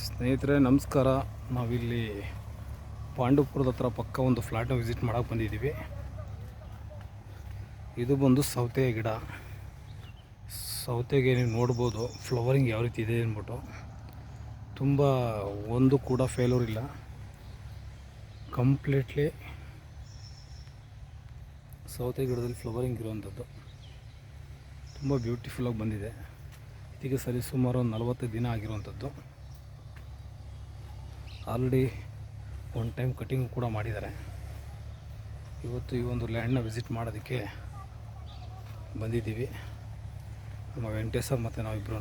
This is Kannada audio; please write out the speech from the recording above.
ಸ್ನೇಹಿತರೆ ನಮಸ್ಕಾರ. ನಾವಿಲ್ಲಿ ಪಾಂಡುಪುರದ ಹತ್ರ ಪಕ್ಕ ಒಂದು ಫ್ಲ್ಯಾಟ್ನ ವಿಸಿಟ್ ಮಾಡೋಕ್ಕೆ ಬಂದಿದ್ದೀವಿ. ಇದು ಬಂದು ಸೌತೆ ಗಿಡ. ಸೌತೆಗೆ ನೀವು ನೋಡ್ಬೋದು ಫ್ಲವರಿಂಗ್ ಯಾವ ರೀತಿ ಇದೆ ಅಂದ್ಬಿಟ್ಟು. ತುಂಬ ಒಂದು ಕೂಡ ಫೇಲ್ಯೂರ್ ಇಲ್ಲ, ಕಂಪ್ಲೀಟ್ಲಿ ಸೌತೆ ಗಿಡದಲ್ಲಿ ಫ್ಲವರಿಂಗ್ ಇರುವಂಥದ್ದು. ತುಂಬ ಬ್ಯೂಟಿಫುಲ್ಲಾಗಿ ಬಂದಿದೆ. ಇದಕ್ಕೆ ಸರಿ ಸುಮಾರು ಒಂದು 40 ದಿನ ಆಗಿರುವಂಥದ್ದು. ಆಲ್ರೆಡಿ ಒನ್ ಟೈಮ್ ಕಟಿಂಗ್ ಕೂಡ ಮಾಡಿದ್ದಾರೆ. ಇವತ್ತು ಈ ಒಂದು ಲ್ಯಾಂಡ್ನ ವಿಸಿಟ್ ಮಾಡೋದಕ್ಕೆ ಬಂದಿದ್ದೀವಿ. ನಮ್ಮ ವೆಂಕಟೇಶ್ ಸರ್ ಮತ್ತು ನಾವಿಬ್ಬರೂ